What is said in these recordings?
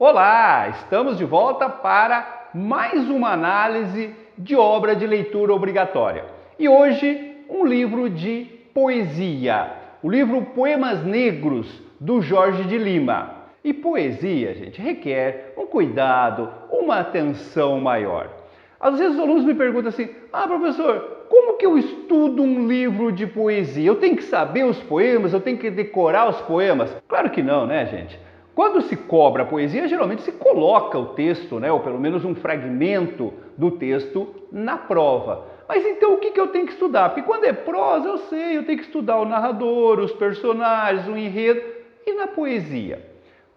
Olá, estamos de volta para mais uma análise de obra de leitura obrigatória. E hoje, um livro de poesia, o livro Poemas Negros, do Jorge de Lima. E poesia, gente, requer um cuidado, uma atenção maior. Às vezes os alunos me perguntam assim, professor, como que eu estudo um livro de poesia? Eu tenho que saber os poemas? Eu tenho que decorar os poemas? Claro que não, né, gente? Quando se cobra a poesia, geralmente se coloca o texto, né, ou pelo menos um fragmento do texto na prova. Mas então o que eu tenho que estudar? Porque quando é prosa, eu sei, eu tenho que estudar o narrador, os personagens, o enredo. E na poesia?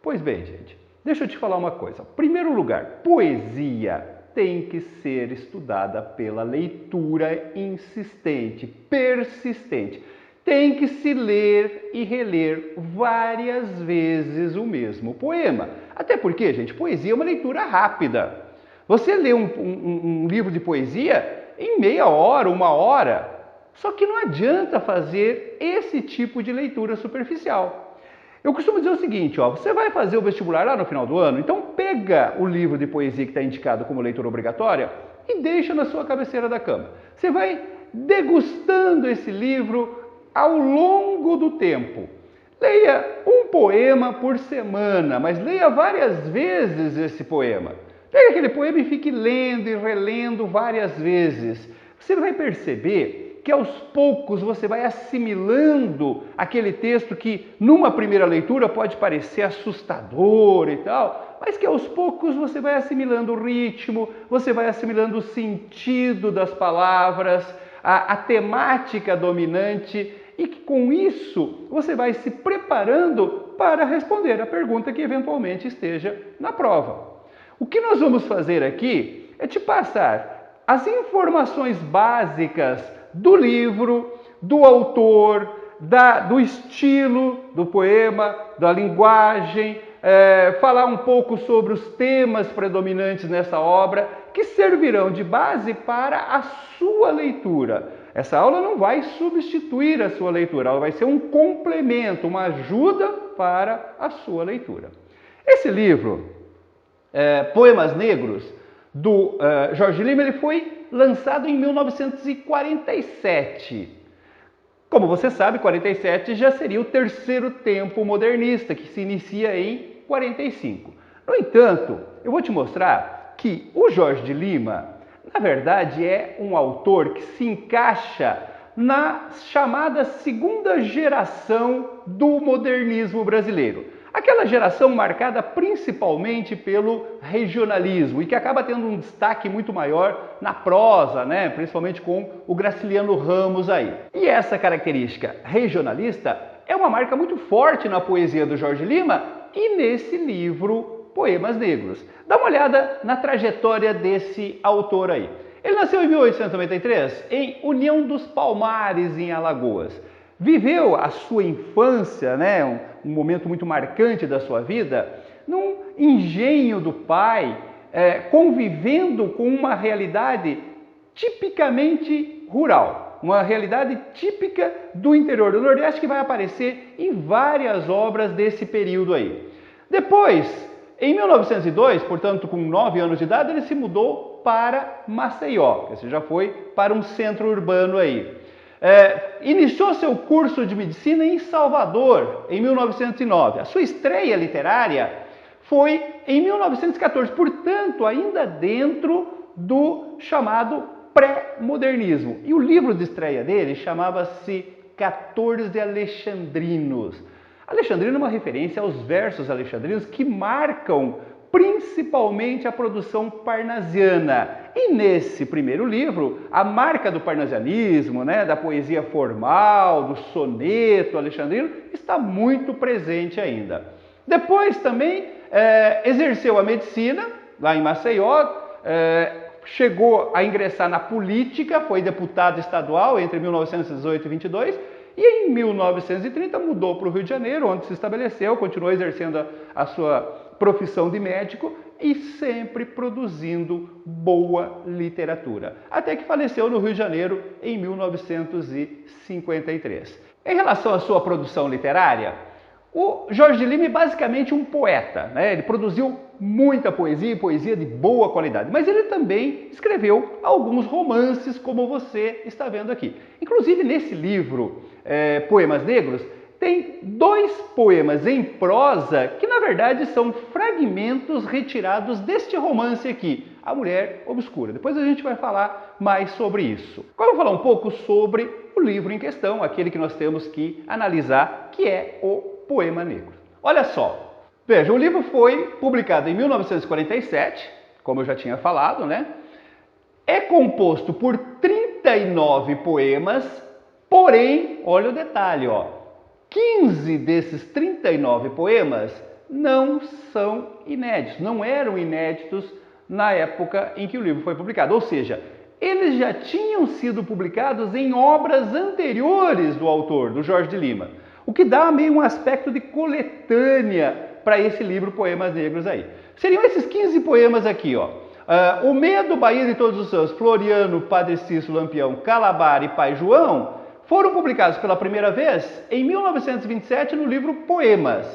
Pois bem, gente, deixa eu te falar uma coisa. Em primeiro lugar, poesia tem que ser estudada pela leitura insistente, persistente. Tem que se ler e reler várias vezes o mesmo poema. Até porque, gente, poesia é uma leitura rápida. Você lê um livro de poesia em meia hora, uma hora. Só que não adianta fazer esse tipo de leitura superficial. Eu costumo dizer o seguinte, você vai fazer o vestibular lá no final do ano, então pega o livro de poesia que está indicado como leitura obrigatória e deixa na sua cabeceira da cama. Você vai degustando esse livro ao longo do tempo. Leia um poema por semana, mas leia várias vezes esse poema. Pega aquele poema e fique lendo e relendo várias vezes. Você vai perceber que aos poucos você vai assimilando aquele texto que numa primeira leitura pode parecer assustador e tal, mas que aos poucos você vai assimilando o ritmo, você vai assimilando o sentido das palavras, a temática dominante, e que com isso você vai se preparando para responder a pergunta que eventualmente esteja na prova. O que nós vamos fazer aqui é te passar as informações básicas do livro, do autor, do estilo do poema, da linguagem, falar um pouco sobre os temas predominantes nessa obra, que servirão de base para a sua leitura. Essa aula não vai substituir a sua leitura, ela vai ser um complemento, uma ajuda para a sua leitura. Esse livro, Poemas Negros, do Jorge Lima, ele foi lançado em 1947. Como você sabe, 47 já seria o terceiro tempo modernista, que se inicia em 45. No entanto, eu vou te mostrar que o Jorge de Lima, na verdade, é um autor que se encaixa na chamada segunda geração do modernismo brasileiro. Aquela geração marcada principalmente pelo regionalismo e que acaba tendo um destaque muito maior na prosa, né? Principalmente com o Graciliano Ramos aí. E essa característica regionalista é uma marca muito forte na poesia do Jorge Lima e nesse livro Poemas Negros. Dá uma olhada na trajetória desse autor aí. Ele nasceu em 1893 em União dos Palmares, em Alagoas. Viveu a sua infância, né, um momento muito marcante da sua vida, num engenho do pai, convivendo com uma realidade tipicamente rural, uma realidade típica do interior do Nordeste que vai aparecer em várias obras desse período aí. Depois, em 1902, portanto com 9 anos de idade, ele se mudou para Maceió, que já foi para um centro urbano aí. Iniciou seu curso de medicina em Salvador, em 1909. A sua estreia literária foi em 1914, portanto, ainda dentro do chamado pré-modernismo. E o livro de estreia dele chamava-se 14 Alexandrinos. Alexandrino é uma referência aos versos alexandrinos que marcam principalmente a produção parnasiana. E nesse primeiro livro, a marca do parnasianismo, né, da poesia formal, do soneto alexandrino, está muito presente ainda. Depois também exerceu a medicina, lá em Maceió, chegou a ingressar na política, foi deputado estadual entre 1918 e 22, e em 1930 mudou para o Rio de Janeiro, onde se estabeleceu, continuou exercendo a sua profissão de médico e sempre produzindo boa literatura, até que faleceu no Rio de Janeiro em 1953. Em relação à sua produção literária, O Jorge de Lima é basicamente um poeta, né? Ele produziu muita poesia e poesia de boa qualidade, mas ele também escreveu alguns romances, como você está vendo aqui. Inclusive, nesse livro, Poemas Negros, tem 2 poemas em prosa que, na verdade, são fragmentos retirados deste romance aqui, A Mulher Obscura. Depois a gente vai falar mais sobre isso. Agora eu vou falar um pouco sobre o livro em questão, aquele que nós temos que analisar, que é o Poema Negro. Olha só, veja, o livro foi publicado em 1947, como eu já tinha falado, né? É composto por 39 poemas, porém, olha o detalhe, ó. 15 desses 39 poemas não são inéditos, não eram inéditos na época em que o livro foi publicado. Ou seja, eles já tinham sido publicados em obras anteriores do autor, do Jorge de Lima. O que dá meio um aspecto de coletânea para esse livro Poemas Negros aí. Seriam esses 15 poemas aqui, ó. O Medo, Bahia de Todos os Santos, Floriano, Padre Cício, Lampião, Calabar e Pai João foram publicados pela primeira vez em 1927 no livro Poemas.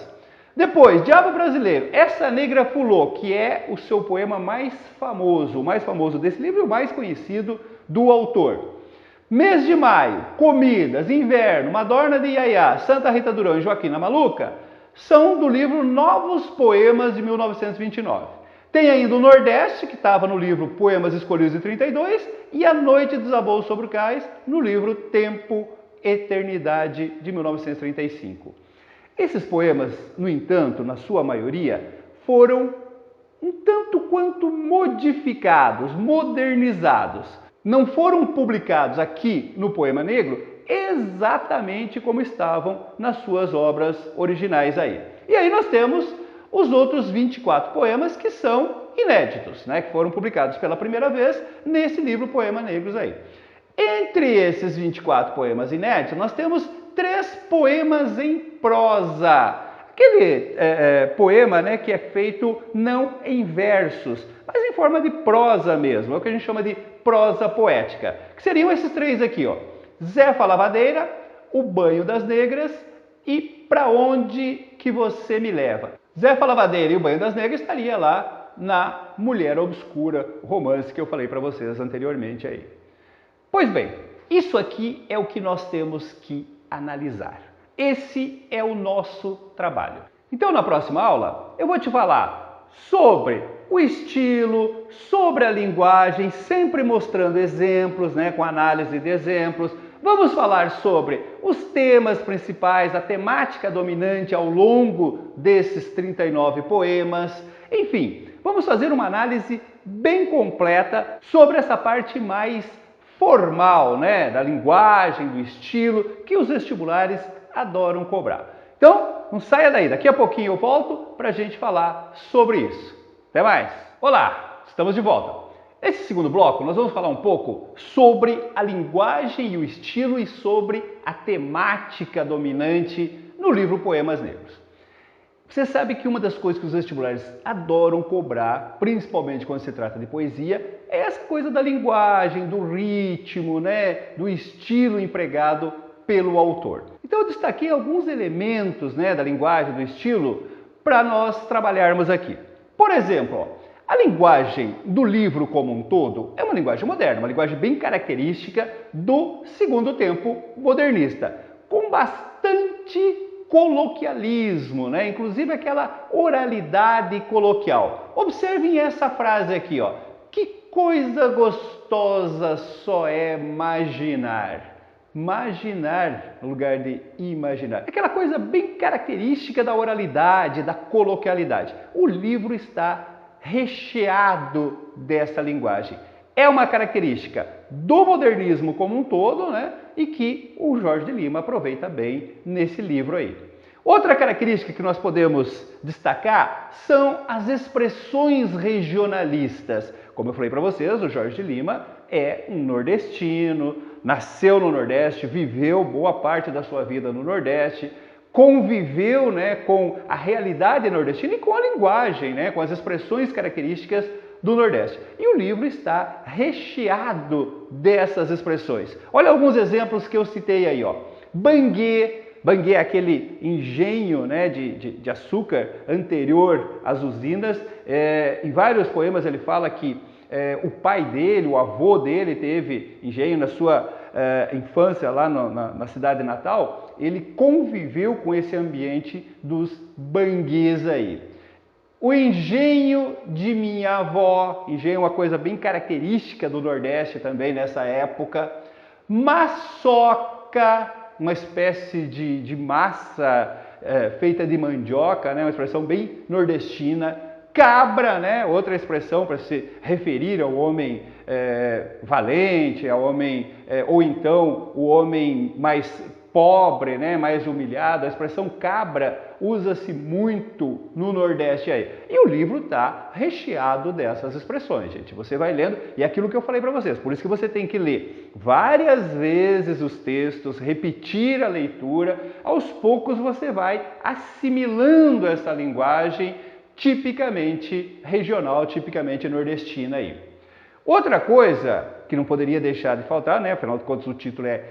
Depois, Diabo Brasileiro, Essa Negra Fulô, que é o seu poema mais famoso, o mais famoso desse livro e o mais conhecido do autor. Mês de Maio, Comidas, Inverno, Madorna de Iaiá, Santa Rita Durão e Joaquina Maluca são do livro Novos Poemas de 1929. Tem ainda o Nordeste, que estava no livro Poemas Escolhidos de 32, e A Noite Desabou sobre o Cais, no livro Tempo, Eternidade, de 1935. Esses poemas, no entanto, na sua maioria, foram um tanto quanto modificados, modernizados. Não foram publicados aqui no Poema Negro exatamente como estavam nas suas obras originais aí. E aí nós temos os outros 24 poemas que são inéditos, né, que foram publicados pela primeira vez nesse livro Poemas Negros aí. Entre esses 24 poemas inéditos, nós temos 3 poemas em prosa. Aquele poema, né, que é feito não em versos, mas em forma de prosa mesmo, é o que a gente chama de prosa poética, que seriam esses 3 aqui, ó. Zefa Lavadeira, O Banho das Negras e Pra Onde Que Você Me Leva. Zefa Lavadeira e O Banho das Negras estaria lá na Mulher Obscura, o romance que eu falei para vocês anteriormente aí. Pois bem, isso aqui é o que nós temos que analisar. Esse é o nosso trabalho. Então, na próxima aula, eu vou te falar sobre o estilo, sobre a linguagem, sempre mostrando exemplos, né, com análise de exemplos. Vamos falar sobre os temas principais, a temática dominante ao longo desses 39 poemas. Enfim, vamos fazer uma análise bem completa sobre essa parte mais formal, né, da linguagem, do estilo, que os vestibulares adoram cobrar. Então, não saia daí, daqui a pouquinho eu volto para a gente falar sobre isso. Até mais! Olá, estamos de volta. Nesse segundo bloco, nós vamos falar um pouco sobre a linguagem e o estilo e sobre a temática dominante no livro Poemas Negros. Você sabe que uma das coisas que os vestibulares adoram cobrar, principalmente quando se trata de poesia, é essa coisa da linguagem, do ritmo, né, do estilo empregado pelo autor. Então eu destaquei alguns elementos, né, da linguagem, do estilo, para nós trabalharmos aqui. Por exemplo, ó, a linguagem do livro como um todo é uma linguagem moderna, uma linguagem bem característica do segundo tempo modernista, com bastante coloquialismo, né? Inclusive aquela oralidade coloquial. Observem essa frase aqui, ó. Que coisa gostosa só é imaginar. Imaginar no lugar de imaginar. Aquela coisa bem característica da oralidade, da coloquialidade. O livro está recheado dessa linguagem. É uma característica do modernismo como um todo, né? E que o Jorge de Lima aproveita bem nesse livro aí. Outra característica que nós podemos destacar são as expressões regionalistas. Como eu falei para vocês, o Jorge de Lima é um nordestino, nasceu no Nordeste, viveu boa parte da sua vida no Nordeste, conviveu, né, com a realidade nordestina e com a linguagem, né, com as expressões características do Nordeste. E o livro está recheado dessas expressões. Olha alguns exemplos que eu citei aí, ó. Banguê, Banguê é aquele engenho, né, de açúcar anterior às usinas. Em vários poemas ele fala que o pai dele, o avô dele teve engenho na sua infância lá na cidade natal. Ele conviveu com esse ambiente dos banguês aí. O engenho de minha avó, engenho é uma coisa bem característica do Nordeste também nessa época. Maçoca, uma espécie de massa feita de mandioca, né? Uma expressão bem nordestina. Cabra, né? Outra expressão para se referir ao homem valente, ao homem, ou então o homem mais pobre, né? Mais humilhado. A expressão cabra usa-se muito no Nordeste aí. E o livro está recheado dessas expressões, gente. Você vai lendo, e é aquilo que eu falei para vocês. Por isso que você tem que ler várias vezes os textos, repetir a leitura. Aos poucos você vai assimilando essa linguagem tipicamente regional, tipicamente nordestina aí. Outra coisa que não poderia deixar de faltar, né? Afinal de contas o título é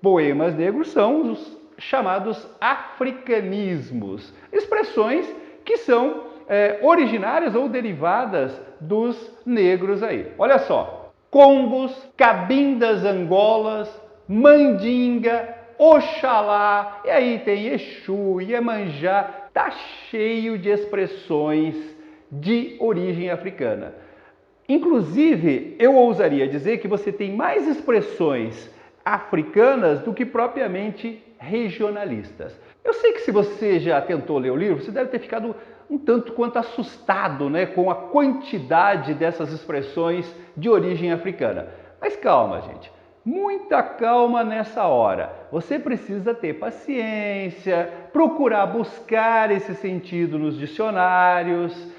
Poemas Negros, são os chamados africanismos, expressões que são originárias ou derivadas dos negros aí. Olha só, congos, cabindas angolas, mandinga, oxalá, e aí tem Exu, Iemanjá, tá cheio de expressões de origem africana. Inclusive, eu ousaria dizer que você tem mais expressões africanas do que propriamente regionalistas. Eu sei que se você já tentou ler o livro, você deve ter ficado um tanto quanto assustado, né, com a quantidade dessas expressões de origem africana. Mas calma, gente. Muita calma nessa hora. Você precisa ter paciência, procurar buscar esse sentido nos dicionários,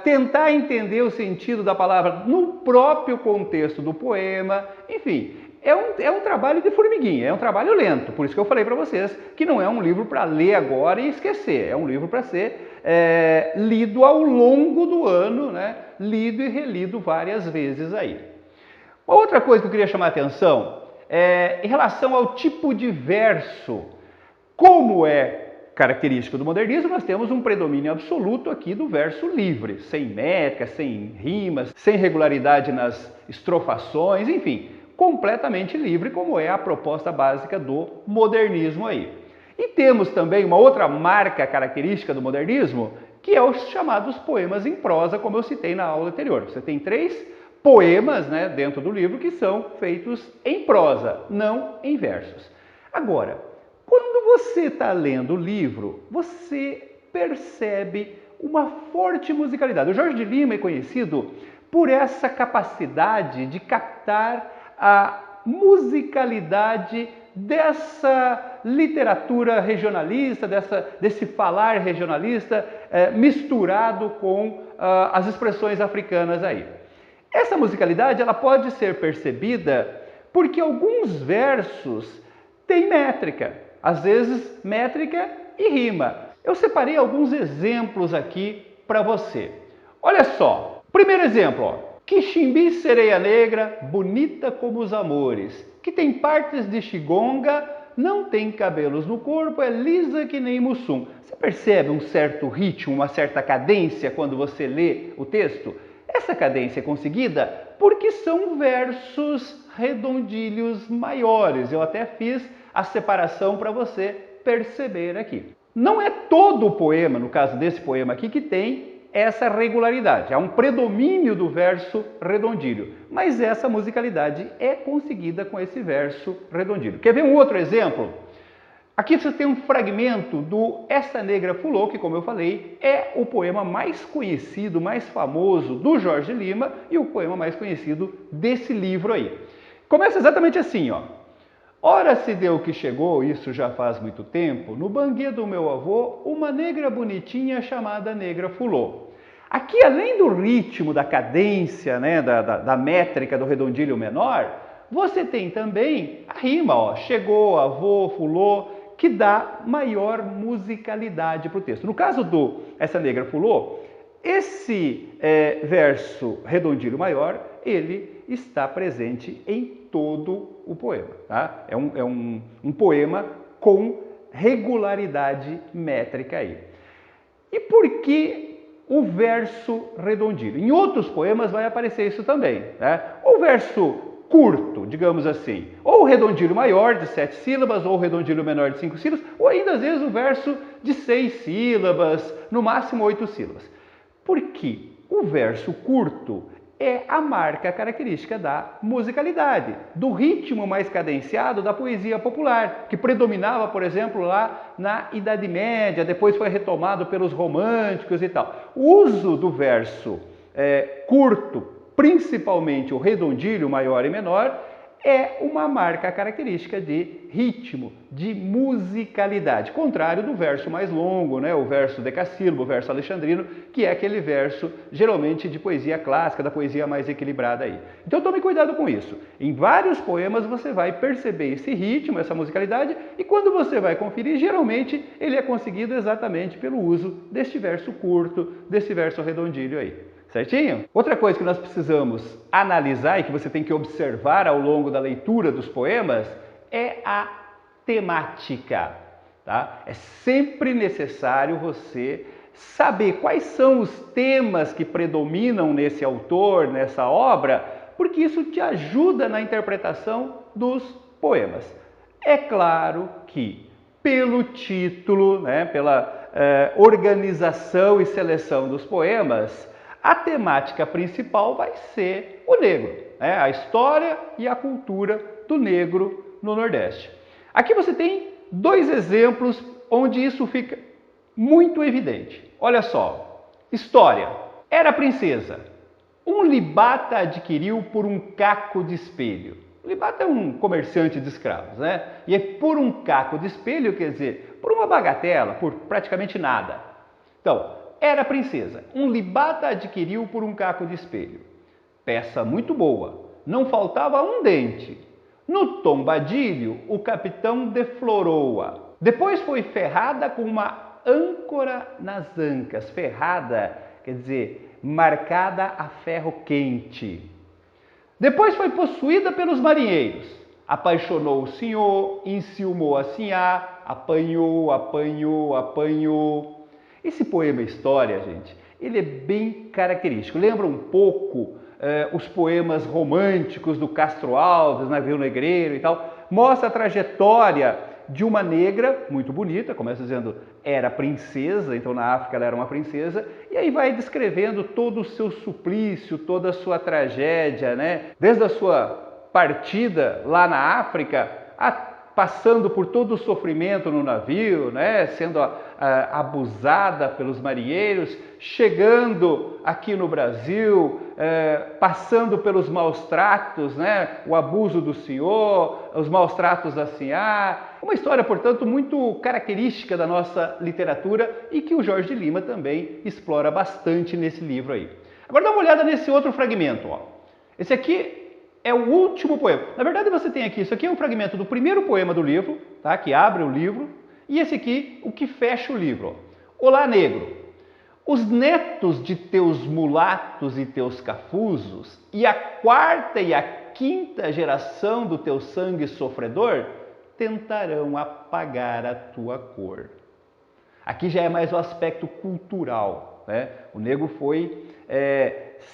tentar entender o sentido da palavra no próprio contexto do poema. Enfim, é um trabalho de formiguinha, é um trabalho lento. Por isso que eu falei para vocês que não é um livro para ler agora e esquecer. É um livro para ser lido ao longo do ano, né? Lido e relido várias vezes aí. Uma outra coisa que eu queria chamar a atenção é em relação ao tipo de verso. Como é característico do modernismo, nós temos um predomínio absoluto aqui do verso livre, sem métrica, sem rimas, sem regularidade nas estrofações, enfim, completamente livre, como é a proposta básica do modernismo aí. E temos também uma outra marca característica do modernismo, que é os chamados poemas em prosa, como eu citei na aula anterior. Você tem 3 poemas, né, dentro do livro que são feitos em prosa, não em versos. Agora, quando você está lendo o livro, você percebe uma forte musicalidade. O Jorge de Lima é conhecido por essa capacidade de captar a musicalidade dessa literatura regionalista, desse falar regionalista misturado com as expressões africanas aí. Essa musicalidade ela pode ser percebida porque alguns versos têm métrica, às vezes métrica e rima. Eu separei alguns exemplos aqui para você. Olha só, primeiro exemplo, ó. Quiximbi, sereia negra, bonita como os amores, que tem partes de xigonga, não tem cabelos no corpo, é lisa que nem mussum. Você percebe um certo ritmo, uma certa cadência quando você lê o texto? Essa cadência é conseguida porque são versos redondilhos maiores. Eu até fiz a separação para você perceber aqui. Não é todo o poema, no caso desse poema aqui, que tem essa regularidade. Há um predomínio do verso redondilho, mas essa musicalidade é conseguida com esse verso redondilho. Quer ver um outro exemplo? Aqui você tem um fragmento do Esta Negra Fulô, que, como eu falei, é o poema mais conhecido, mais famoso do Jorge Lima e o poema mais conhecido desse livro aí. Começa exatamente assim, ó. Ora se deu que chegou, isso já faz muito tempo, no banguê do meu avô, uma negra bonitinha chamada Negra Fulô. Aqui, além do ritmo, da cadência, né, da métrica do redondilho menor, você tem também a rima, ó. Chegou, avô, fulô, que dá maior musicalidade para o texto. No caso do Essa Negra Fulô, esse verso redondilho maior, ele está presente em todo o poema. Tá? É um poema com regularidade métrica aí. E por que o verso redondilho? Em outros poemas vai aparecer isso também, né? O verso curto, digamos assim, ou o redondilho maior de 7 sílabas, ou o redondilho menor de 5 sílabas, ou ainda às vezes o verso de 6 sílabas, no máximo 8 sílabas. Por quê? O verso curto é a marca característica da musicalidade, do ritmo mais cadenciado da poesia popular, que predominava, por exemplo, lá na Idade Média, depois foi retomado pelos românticos e tal. O uso do verso curto, principalmente o redondilho maior e menor, é uma marca característica de ritmo, de musicalidade, contrário do verso mais longo, né? O verso decassílabo, o verso alexandrino, que é aquele verso geralmente de poesia clássica, da poesia mais equilibrada aí. Então tome cuidado com isso. Em vários poemas você vai perceber esse ritmo, essa musicalidade, e quando você vai conferir, geralmente ele é conseguido exatamente pelo uso deste verso curto, desse verso redondilho aí. Certinho? Outra coisa que nós precisamos analisar e que você tem que observar ao longo da leitura dos poemas é a temática. Tá? É sempre necessário você saber quais são os temas que predominam nesse autor, nessa obra, porque isso te ajuda na interpretação dos poemas. É claro que pelo título, né, pela organização e seleção dos poemas, a temática principal vai ser o negro, né? A história e a cultura do negro no Nordeste. Aqui você tem dois exemplos onde isso fica muito evidente. Olha só, história. Era princesa. Um libata adquiriu por um caco de espelho. O libata é um comerciante de escravos, né? E é por um caco de espelho, quer dizer, por uma bagatela, por praticamente nada. Então, era princesa. Um libata adquiriu por um caco de espelho. Peça muito boa. Não faltava um dente. No tombadilho, o capitão deflorou-a. Depois foi ferrada com uma âncora nas ancas. Ferrada, quer dizer, marcada a ferro quente. Depois foi possuída pelos marinheiros. Apaixonou o senhor, enciumou a sinhá, apanhou, apanhou, apanhou. Esse poema História, gente, ele é bem característico. Lembra um pouco os poemas românticos do Castro Alves, Navio Negreiro e tal. Mostra a trajetória de uma negra muito bonita, começa dizendo era princesa, então na África ela era uma princesa, e aí vai descrevendo todo o seu suplício, toda a sua tragédia, né? Desde a sua partida lá na África, passando por todo o sofrimento no navio, né? Sendo abusada pelos marinheiros, chegando aqui no Brasil, passando pelos maus tratos, né? O abuso do senhor, os maus tratos da sinhá. Uma história, portanto, muito característica da nossa literatura e que o Jorge de Lima também explora bastante nesse livro aí. Agora dá uma olhada nesse outro fragmento, ó. Esse aqui é o último poema. Na verdade, você tem aqui, isso aqui é um fragmento do primeiro poema do livro, tá? Que abre o livro, e esse aqui, o que fecha o livro. Ó. Olá, negro. Os netos de teus mulatos e teus cafusos, e a quarta e a quinta geração do teu sangue sofredor, tentarão apagar a tua cor. Aqui já é mais o aspecto cultural, né? O negro foi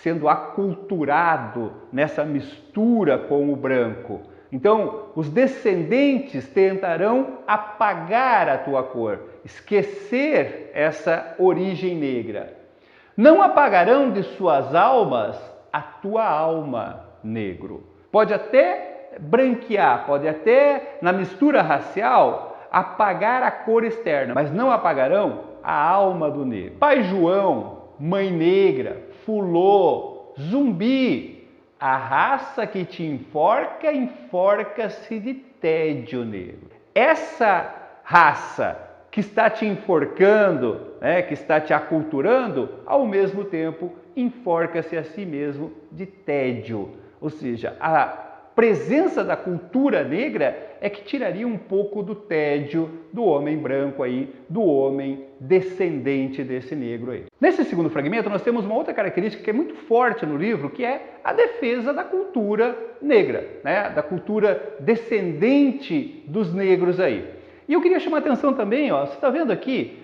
sendo aculturado nessa mistura com o branco. Então, os descendentes tentarão apagar a tua cor, esquecer essa origem negra. Não apagarão de suas almas a tua alma, negro. Pode até branquear, pode até, na mistura racial, apagar a cor externa, mas não apagarão a alma do negro. Pai João, mãe negra, fulô, zumbi, a raça que te enforca, enforca-se de tédio, negro. Essa raça que está te enforcando, né, que está te aculturando, ao mesmo tempo enforca-se a si mesmo de tédio. Ou seja, a presença da cultura negra é que tiraria um pouco do tédio do homem branco aí, do homem descendente desse negro aí. Nesse segundo fragmento nós temos uma outra característica que é muito forte no livro, que é a defesa da cultura negra, né? Da cultura descendente dos negros aí. E eu queria chamar a atenção também, ó, você está vendo aqui,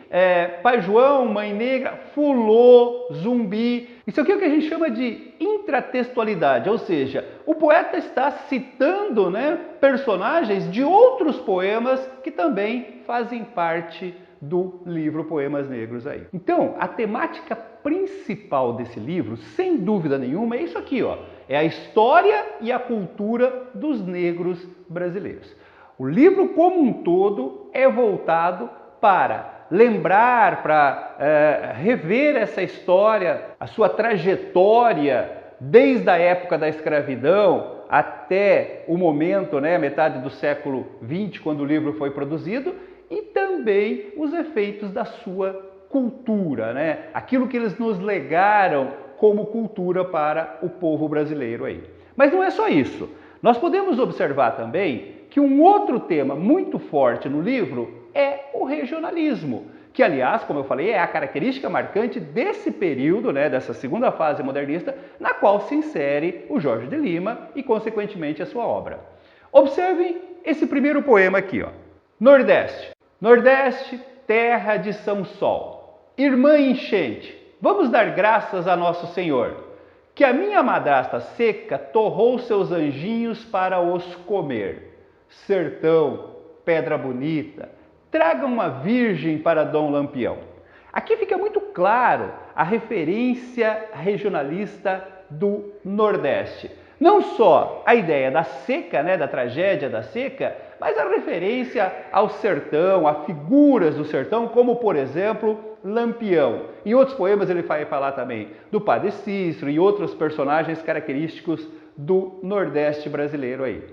Pai João, Mãe Negra, Fulô, Zumbi. Isso aqui é o que a gente chama de intratextualidade, ou seja, o poeta está citando, né, personagens de outros poemas que também fazem parte do livro Poemas Negros aí. Então, a temática principal desse livro, sem dúvida nenhuma, é isso aqui, ó. É a história e a cultura dos negros brasileiros. O livro como um todo é voltado para lembrar, para rever essa história, a sua trajetória desde a época da escravidão até o momento, né, metade do século XX, quando o livro foi produzido, e também os efeitos da sua cultura, né? Aquilo que eles nos legaram como cultura para o povo brasileiro aí. Mas não é só isso. Nós podemos observar também que um outro tema muito forte no livro é o regionalismo, que aliás, como eu falei, é a característica marcante desse período, né, dessa segunda fase modernista, na qual se insere o Jorge de Lima e, consequentemente, a sua obra. Observem esse primeiro poema aqui, ó. Nordeste. Nordeste, terra de São Sol. Irmã enchente, vamos dar graças a Nosso Senhor, que a minha madrasta seca torrou seus anjinhos para os comer. Sertão, pedra bonita, traga uma virgem para Dom Lampião. Aqui fica muito claro a referência regionalista do Nordeste. Não só a ideia da seca, né, da tragédia da seca, mas a referência ao sertão, a figuras do sertão, como por exemplo Lampião. Em outros poemas ele vai falar também do Padre Cícero e outros personagens característicos do Nordeste brasileiro aí.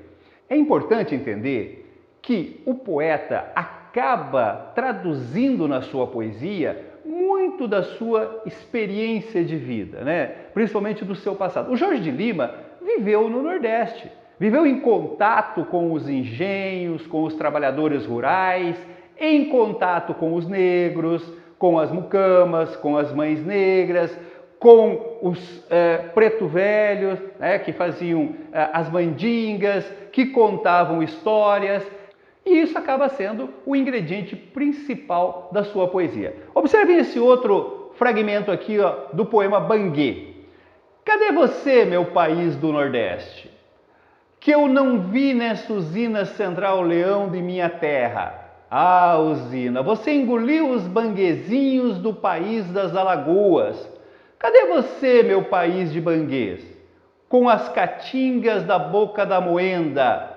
É importante entender que o poeta acaba traduzindo na sua poesia muito da sua experiência de vida, né? Principalmente do seu passado. O Jorge de Lima viveu no Nordeste, viveu em contato com os engenhos, com os trabalhadores rurais, em contato com os negros, com as mucamas, com as mães negras, com os preto velhos, né, que faziam as mandingas, que contavam histórias. E isso acaba sendo o ingrediente principal da sua poesia. Observem esse outro fragmento aqui, ó, do poema Banguê. Cadê você, meu país do Nordeste? Que eu não vi nessa usina Central Leão de minha terra. Ah, usina, você engoliu os banguezinhos do país das Alagoas. Cadê você, meu país de banguês? Com as caatingas da boca da moenda.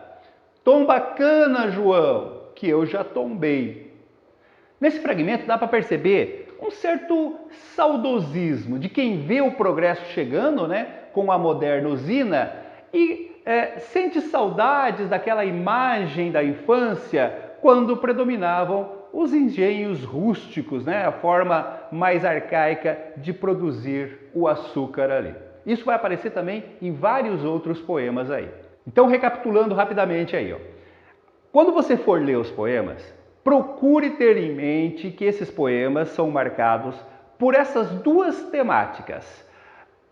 Tomba cana, João, que eu já tombei. Nesse fragmento dá para perceber um certo saudosismo de quem vê o progresso chegando, né, com a moderna usina e sente saudades daquela imagem da infância quando predominavam os engenhos rústicos, né, a forma mais arcaica de produzir o açúcar ali. Isso vai aparecer também em vários outros poemas aí. Então, recapitulando rapidamente aí, ó. Quando você for ler os poemas, procure ter em mente que esses poemas são marcados por essas duas temáticas.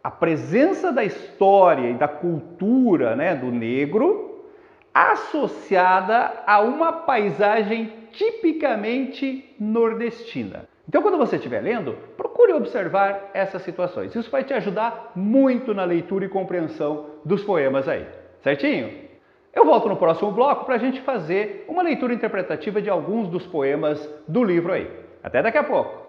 A presença da história e da cultura, né, do negro, associada a uma paisagem tipicamente nordestina. Então, quando você estiver lendo, procure observar essas situações. Isso vai te ajudar muito na leitura e compreensão dos poemas aí. Certinho? Eu volto no próximo bloco para a gente fazer uma leitura interpretativa de alguns dos poemas do livro aí. Até daqui a pouco.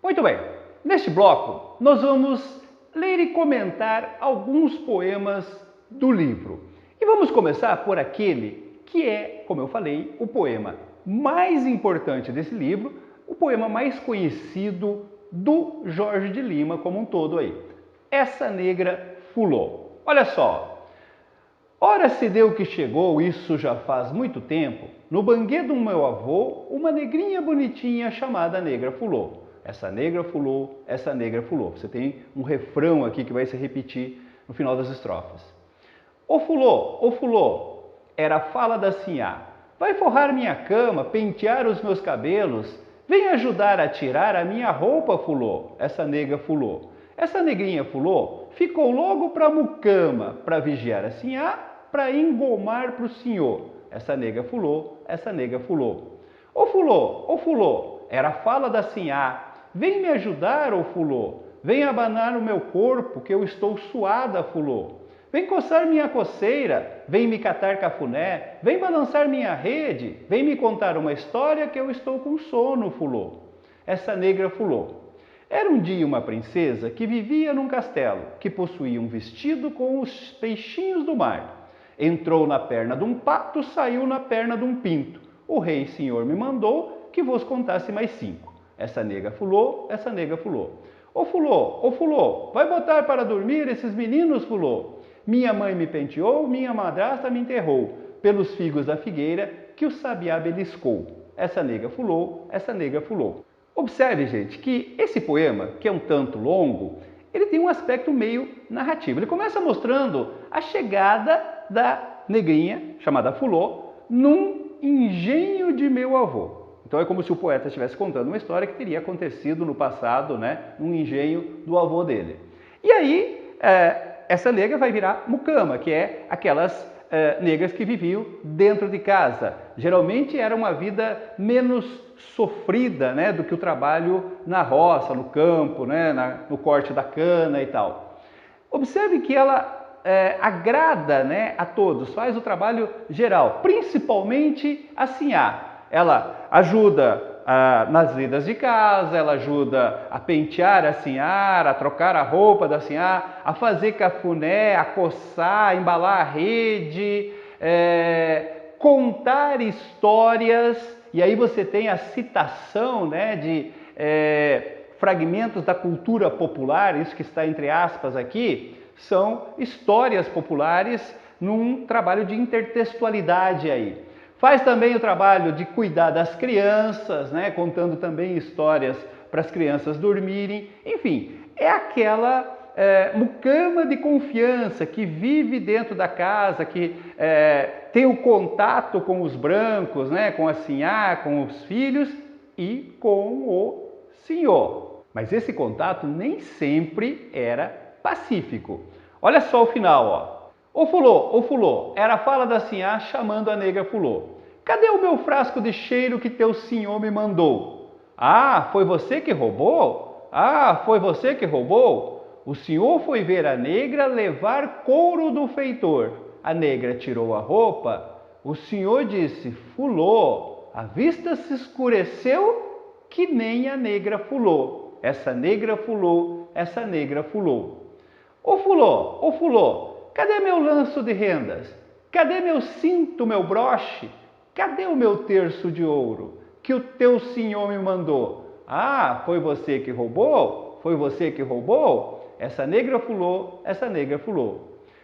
Muito bem, neste bloco nós vamos ler e comentar alguns poemas do livro. E vamos começar por aquele que é, como eu falei, o poema mais importante desse livro, o poema mais conhecido do Jorge de Lima como um todo aí. Essa Negra Fulô. Olha só. Ora se deu que chegou, isso já faz muito tempo, no banguê do meu avô, uma negrinha bonitinha chamada Negra Fulô. Essa negra fulô, essa negra fulô. Você tem um refrão aqui que vai se repetir no final das estrofes. Ô fulô, era a fala da sinhá. Vai forrar minha cama, pentear os meus cabelos, vem ajudar a tirar a minha roupa, fulô, essa negra fulô. Essa negrinha fulô ficou logo pra mucama, pra vigiar a sinhá, para engomar para o senhor. Essa nega fulô, essa nega fulô. ô fulô, era a fala da sinhá, vem me ajudar, ô fulô, vem abanar o meu corpo, que eu estou suada, fulô. Vem coçar minha coceira, vem me catar cafuné, vem balançar minha rede, vem me contar uma história que eu estou com sono, fulô. Essa negra fulô. Era um dia uma princesa que vivia num castelo, que possuía um vestido com os peixinhos do mar. Entrou na perna de um pato, saiu na perna de um pinto. O rei senhor me mandou que vos contasse mais 5. Essa nega fulô, essa nega fulô. Ô fulô, vai botar para dormir esses meninos, fulô. Minha mãe me penteou, minha madrasta me enterrou, pelos figos da figueira que o sabiá beliscou. Essa nega fulô, essa nega fulô. Observe, gente, que esse poema, que é um tanto longo, ele tem um aspecto meio narrativo. Ele começa mostrando a chegada da negrinha, chamada fulô, num engenho de meu avô. Então é como se o poeta estivesse contando uma história que teria acontecido no passado, né, num engenho do avô dele. E aí, essa negra vai virar mucama, que é aquelas negras que viviam dentro de casa. Geralmente era uma vida menos sofrida, né, do que o trabalho na roça, no campo, né, no corte da cana e tal. Observe que ela agrada, né, a todos, faz o trabalho geral, principalmente a sinhá. Ela ajuda nas lidas de casa, ela ajuda a pentear a sinhá, a trocar a roupa da sinhá, a fazer cafuné, a coçar, a embalar a rede, contar histórias, e aí você tem a citação, né, de fragmentos da cultura popular, isso que está entre aspas aqui, são histórias populares num trabalho de intertextualidade aí. Faz também o trabalho de cuidar das crianças, né, contando também histórias para as crianças dormirem. Enfim, é aquela mucama de confiança que vive dentro da casa, que tem o contato com os brancos, né, com a sinhá, com os filhos e com o senhor. Mas esse contato nem sempre era pacífico. Olha só o final, ó. Ô fulô, era a fala da sinhá chamando a negra fulô. Cadê o meu frasco de cheiro que teu senhor me mandou? Ah, foi você que roubou? Ah, foi você que roubou? O senhor foi ver a negra levar couro do feitor. A negra tirou a roupa. O senhor disse, fulô, a vista se escureceu que nem a negra fulô. Essa negra fulô, essa negra fulô. Ô fulô, cadê meu lanço de rendas? Cadê meu cinto, meu broche? Cadê o meu terço de ouro que o teu senhor me mandou? Ah, foi você que roubou? Foi você que roubou? Essa negra fulô, essa negra fulô.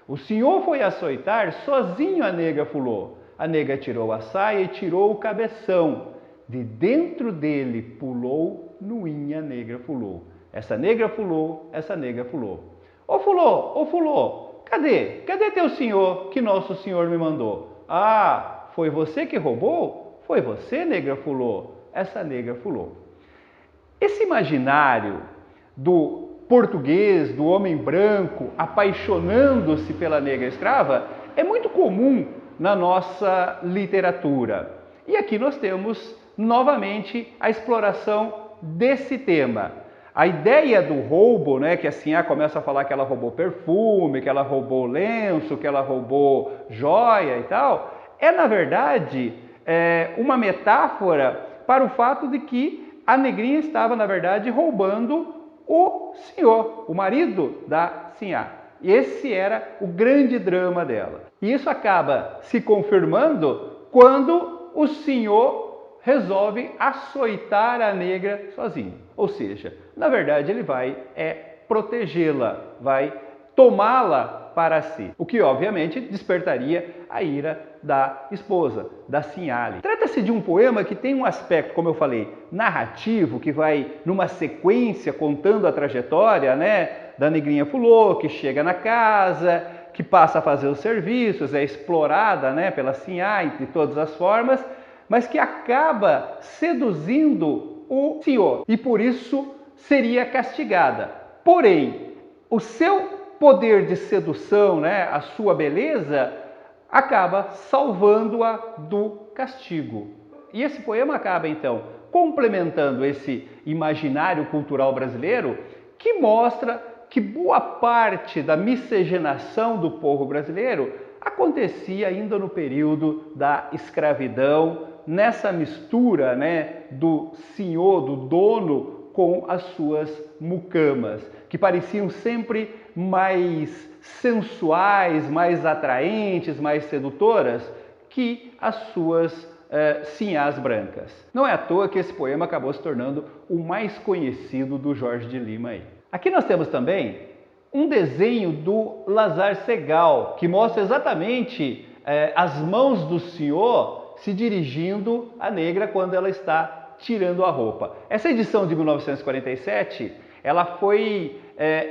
O senhor foi açoitar sozinho a negra fulô. A negra tirou a saia e tirou o cabeção. De dentro dele pulou nuinha negra fulô. Essa negra fulô, essa negra fulô. Ô fulô, cadê? Cadê teu senhor que nosso senhor me mandou? Ah, foi você que roubou? Foi você, negra fulô? Essa negra fulô. Esse imaginário do português, do homem branco, apaixonando-se pela negra escrava, é muito comum na nossa literatura. E aqui nós temos, novamente, a exploração desse tema. A ideia do roubo, né, que a sinhá começa a falar que ela roubou perfume, que ela roubou lenço, que ela roubou joia e tal, é na verdade uma metáfora para o fato de que a negrinha estava na verdade roubando o senhor, o marido da sinhá. Esse era o grande drama dela. E isso acaba se confirmando quando o senhor resolve açoitar a negra sozinho. Ou seja, na verdade ele vai protegê-la, vai tomá-la para si. O que obviamente despertaria a ira da esposa, da sinhá. Trata-se de um poema que tem um aspecto, como eu falei, narrativo, que vai numa sequência contando a trajetória, né, da negrinha fulô, que chega na casa, que passa a fazer os serviços, é explorada, né, pela sinhá de todas as formas, mas que acaba seduzindo o senhor e por isso seria castigada. Porém, o seu poder de sedução, né, a sua beleza, acaba salvando-a do castigo. E esse poema acaba, então, complementando esse imaginário cultural brasileiro que mostra que boa parte da miscigenação do povo brasileiro acontecia ainda no período da escravidão, nessa mistura, né, do senhor, do dono, com as suas mucamas, que pareciam sempre mais sensuais, mais atraentes, mais sedutoras que as suas sinhás brancas. Não é à toa que esse poema acabou se tornando o mais conhecido do Jorge de Lima aí. Aqui nós temos também um desenho do Lazar Segal, que mostra exatamente as mãos do senhor se dirigindo à negra quando ela está tirando a roupa. Essa edição de 1947, ela foi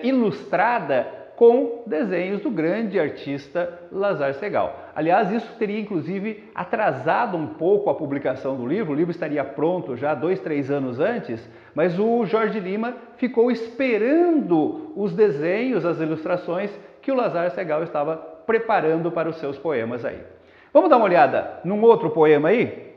ilustrada com desenhos do grande artista Lazar Segal. Aliás, isso teria inclusive atrasado um pouco a publicação do livro. O livro estaria pronto já 2, 3 anos antes, mas o Jorge Lima ficou esperando os desenhos, as ilustrações que o Lazar Segal estava preparando para os seus poemas aí. Vamos dar uma olhada num outro poema aí?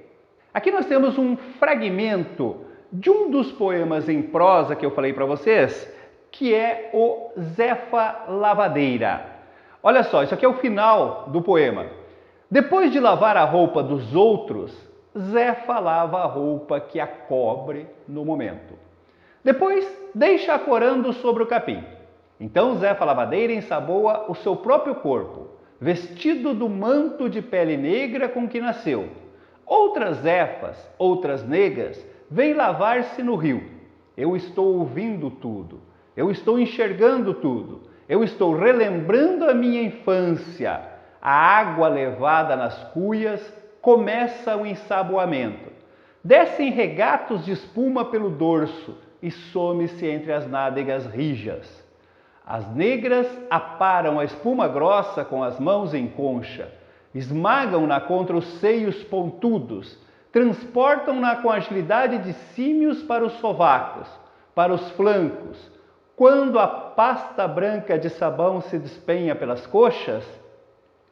Aqui nós temos um fragmento de um dos poemas em prosa que eu falei para vocês, que é o Zefa Lavadeira. Olha só, isso aqui é o final do poema. Depois de lavar a roupa dos outros, Zefa lava a roupa que a cobre no momento. Depois, deixa-a corando sobre o capim. Então Zefa Lavadeira ensaboa o seu próprio corpo, vestido do manto de pele negra com que nasceu. Outras Zefas, outras negas, vêm lavar-se no rio. Eu estou ouvindo tudo. Eu estou enxergando tudo. Eu estou relembrando a minha infância. A água levada nas cuias começa o ensaboamento. Descem regatos de espuma pelo dorso e some-se entre as nádegas rijas. As negras aparam a espuma grossa com as mãos em concha, esmagam-na contra os seios pontudos, transportam-na com agilidade de símios para os sovacos, para os flancos. Quando a pasta branca de sabão se despenha pelas coxas,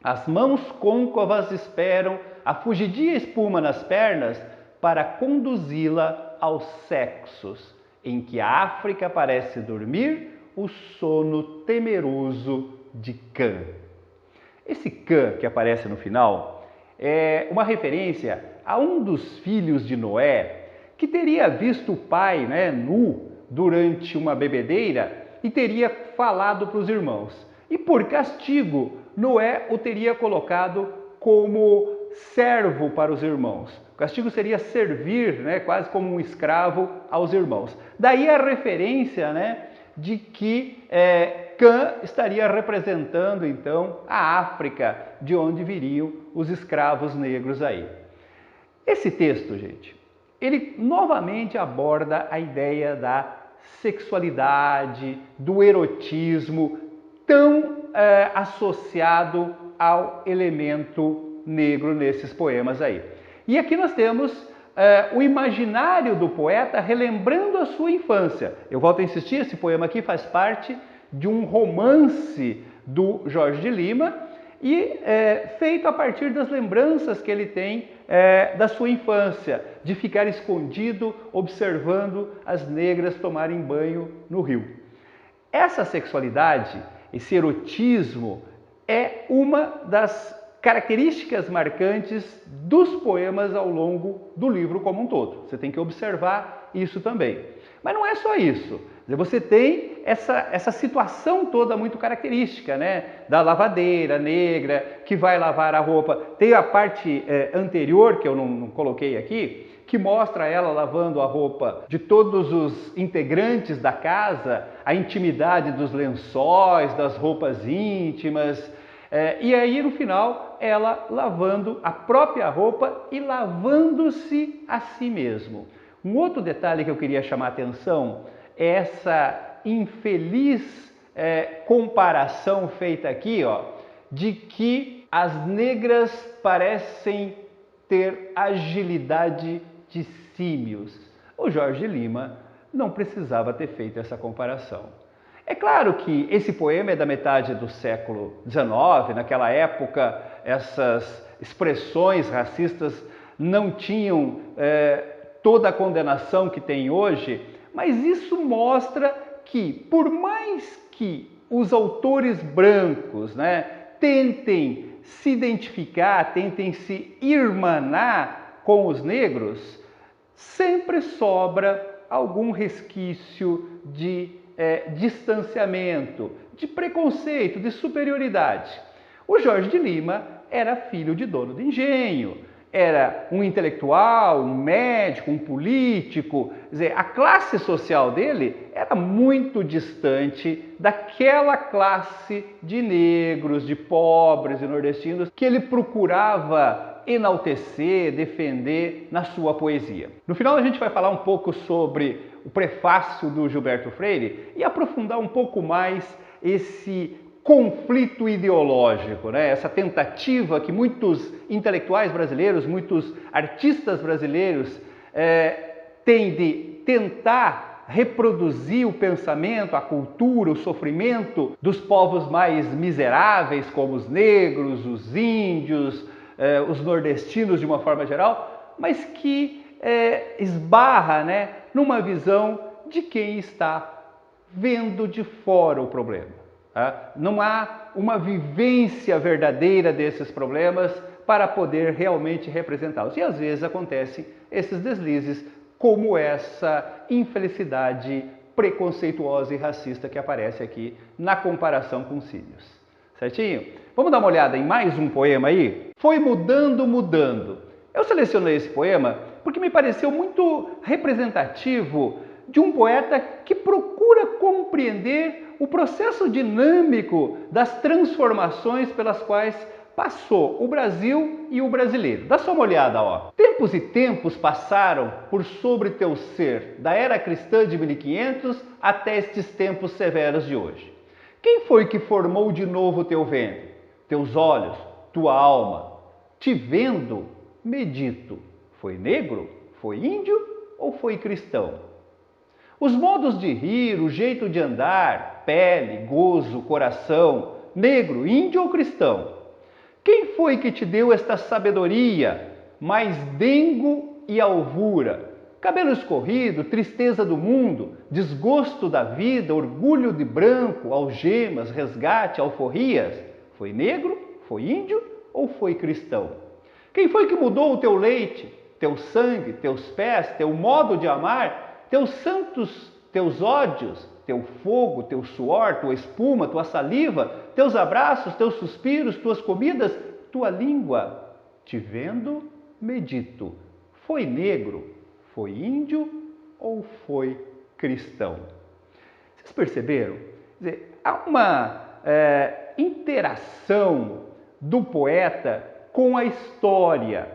as mãos côncavas esperam a fugidia espuma nas pernas para conduzi-la aos sexos, em que a África parece dormir o sono temeroso de Cã. Esse Cã que aparece no final é uma referência a um dos filhos de Noé que teria visto o pai, nu durante uma bebedeira e teria falado para os irmãos. E por castigo, Noé o teria colocado como servo para os irmãos. O castigo seria servir, quase como um escravo aos irmãos. Daí a referência, de que Cã estaria representando, então, a África, de onde viriam os escravos negros aí. Esse texto, gente, ele novamente aborda a ideia da sexualidade, do erotismo, tão associado ao elemento negro nesses poemas aí. E aqui nós temos o imaginário do poeta relembrando a sua infância. Eu volto a insistir, esse poema aqui faz parte de um romance do Jorge de Lima e feito a partir das lembranças que ele tem da sua infância, de ficar escondido observando as negras tomarem banho no rio. Essa sexualidade, esse erotismo, é uma das características marcantes dos poemas ao longo do livro como um todo. Você tem que observar isso também. Mas não é só isso. Você tem essa situação toda muito característica, da lavadeira negra, que vai lavar a roupa. Tem a parte anterior, que eu não coloquei aqui, que mostra ela lavando a roupa de todos os integrantes da casa, a intimidade dos lençóis, das roupas íntimas. E aí, no final, ela lavando a própria roupa e lavando-se a si mesmo. Um outro detalhe que eu queria chamar a atenção é essa infeliz comparação feita aqui, de que as negras parecem ter agilidade de símios. O Jorge Lima não precisava ter feito essa comparação. É claro que esse poema é da metade do século XIX, naquela época essas expressões racistas não tinham toda a condenação que tem hoje, mas isso mostra que, por mais que os autores brancos, né, tentem se identificar, tentem se irmanar com os negros, sempre sobra algum resquício de distanciamento, de preconceito, de superioridade. O Jorge de Lima era filho de dono de engenho, era um intelectual, um médico, um político. Quer dizer, a classe social dele era muito distante daquela classe de negros, de pobres, de nordestinos que ele procurava enaltecer, defender na sua poesia. No final a gente vai falar um pouco sobre o prefácio do Gilberto Freire e aprofundar um pouco mais esse conflito ideológico, né? Essa tentativa que muitos intelectuais brasileiros, muitos artistas brasileiros têm de tentar reproduzir o pensamento, a cultura, o sofrimento dos povos mais miseráveis, como os negros, os índios, os nordestinos de uma forma geral, mas que esbarra, né, numa visão de quem está vendo de fora o problema. Não há uma vivência verdadeira desses problemas para poder realmente representá-los. E às vezes acontecem esses deslizes, como essa infelicidade preconceituosa e racista que aparece aqui na comparação com Cílios. Certinho? Vamos dar uma olhada em mais um poema aí? Foi mudando, mudando. Eu selecionei esse poema porque me pareceu muito representativo de um poeta que procura compreender o processo dinâmico das transformações pelas quais passou o Brasil e o brasileiro. Dá só uma olhada, ó. Tempos e tempos passaram por sobre teu ser, da era cristã de 1500 até estes tempos severos de hoje. Quem foi que formou de novo teu ventre? Teus olhos, tua alma. Te vendo, medito. Foi negro? Foi índio ou foi cristão? Os modos de rir, o jeito de andar, pele, gozo, coração, negro, índio ou cristão? Quem foi que te deu esta sabedoria, mais dengo e alvura? Cabelo escorrido, tristeza do mundo, desgosto da vida, orgulho de branco, algemas, resgate, alforrias? Foi negro? Foi índio ou foi cristão? Quem foi que mudou o teu leite, teu sangue, teus pés, teu modo de amar, teus santos, teus ódios, teu fogo, teu suor, tua espuma, tua saliva, teus abraços, teus suspiros, tuas comidas, tua língua? Te vendo, medito. Foi negro? Foi índio ou foi cristão? Vocês perceberam? Quer dizer, há uma interação do poeta com a história,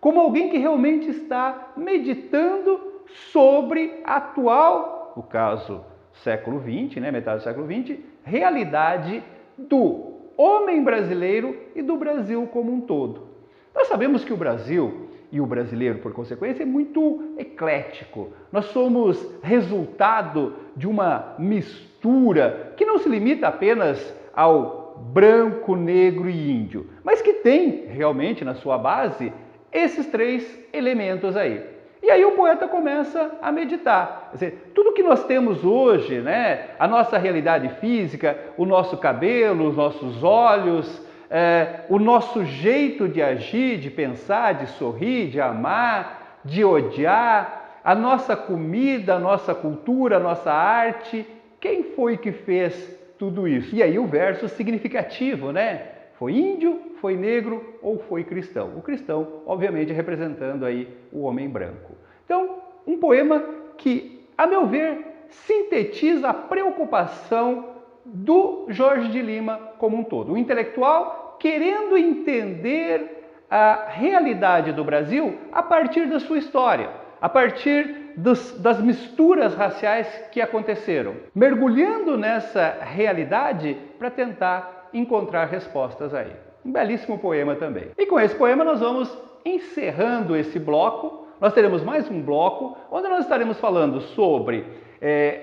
como alguém que realmente está meditando sobre a atual, no caso século XX, né, metade do século XX, realidade do homem brasileiro e do Brasil como um todo. Nós sabemos que o Brasil e o brasileiro, por consequência, é muito eclético. Nós somos resultado de uma mistura que não se limita apenas ao branco, negro e índio, mas que tem realmente na sua base esses três elementos aí. E aí o poeta começa a meditar. Quer dizer, tudo que nós temos hoje, né, a nossa realidade física, o nosso cabelo, os nossos olhos, o nosso jeito de agir, de pensar, de sorrir, de amar, de odiar, a nossa comida, a nossa cultura, a nossa arte, quem foi que fez tudo isso? E aí o verso significativo, né? Foi índio, foi negro ou foi cristão? O cristão, obviamente, representando aí o homem branco. Então, um poema que, a meu ver, sintetiza a preocupação do Jorge de Lima como um todo. O intelectual querendo entender a realidade do Brasil a partir da sua história, a partir das misturas raciais que aconteceram, mergulhando nessa realidade para tentar encontrar respostas aí. Um belíssimo poema também. E com esse poema nós vamos encerrando esse bloco. Nós teremos mais um bloco, onde nós estaremos falando sobre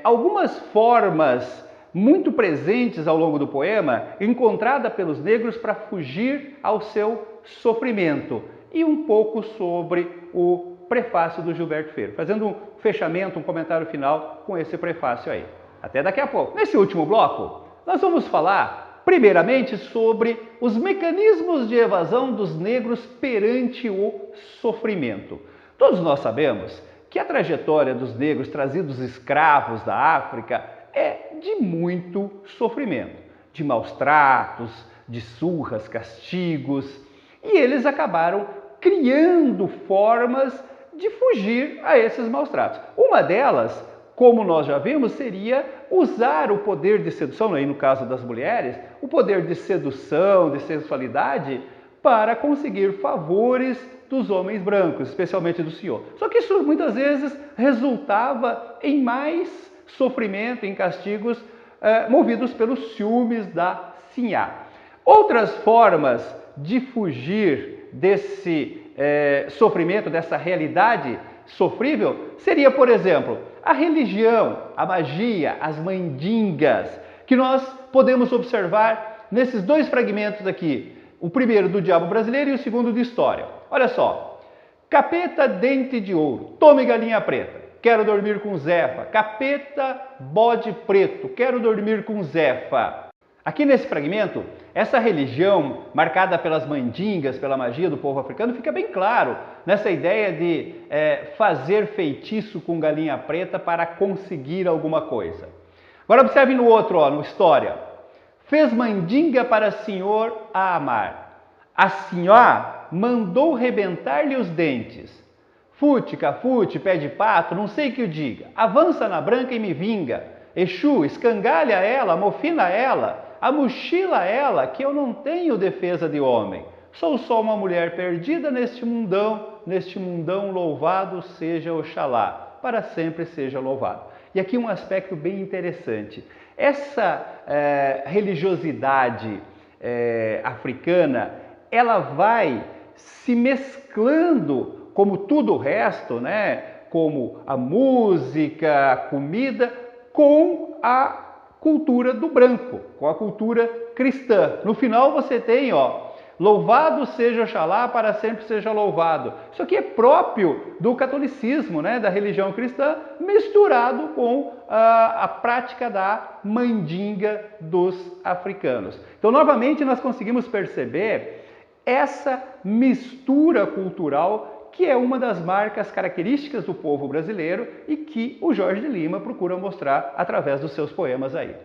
algumas formas muito presentes ao longo do poema, encontrada pelos negros para fugir ao seu sofrimento. e um pouco sobre o prefácio do Gilberto Freire, fazendo um fechamento, um comentário final com esse prefácio aí. Até daqui a pouco. Nesse último bloco, nós vamos falar primeiramente sobre os mecanismos de evasão dos negros perante o sofrimento. Todos nós sabemos que a trajetória dos negros trazidos escravos da África é de muito sofrimento, de maus tratos, de surras, castigos, e eles acabaram criando formas de fugir a esses maus tratos. Uma delas, como nós já vimos, seria usar o poder de sedução, aí no caso das mulheres, o poder de sedução, de sensualidade, para conseguir favores dos homens brancos, especialmente do senhor. Só que isso muitas vezes resultava em mais sofrimento, em castigos movidos pelos ciúmes da sinhá. Outras formas de fugir desse sofrimento, dessa realidade sofrível, seria, por exemplo, a religião, a magia, as mandingas, que nós podemos observar nesses dois fragmentos aqui. O primeiro do Diabo Brasileiro e o segundo de História. Olha só. Capeta, dente de ouro, tome galinha preta, quero dormir com Zefa. Capeta, bode preto, quero dormir com Zefa. Aqui nesse fragmento, essa religião marcada pelas mandingas, pela magia do povo africano, fica bem claro nessa ideia de fazer feitiço com galinha preta para conseguir alguma coisa. Agora observe no outro, no História. Fez mandinga para senhor a amar. A senhora mandou rebentar-lhe os dentes. Fute, cafute, pé de pato, não sei que o diga. Avança na branca e me vinga. Exu, escangalha ela, mofina ela, amochila ela, que eu não tenho defesa de homem. Sou só uma mulher perdida neste mundão louvado seja Oxalá, para sempre seja louvado. E aqui um aspecto bem interessante. Essa religiosidade africana, ela vai se mesclando, como tudo o resto, né? Como a música, a comida, com a cultura do branco, com a cultura cristã. No final você tem, louvado seja Oxalá, para sempre seja louvado. Isso aqui é próprio do catolicismo, né, da religião cristã, misturado com a prática da mandinga dos africanos. Então, novamente, nós conseguimos perceber essa mistura cultural que é uma das marcas características do povo brasileiro e que o Jorge de Lima procura mostrar através dos seus poemas aí.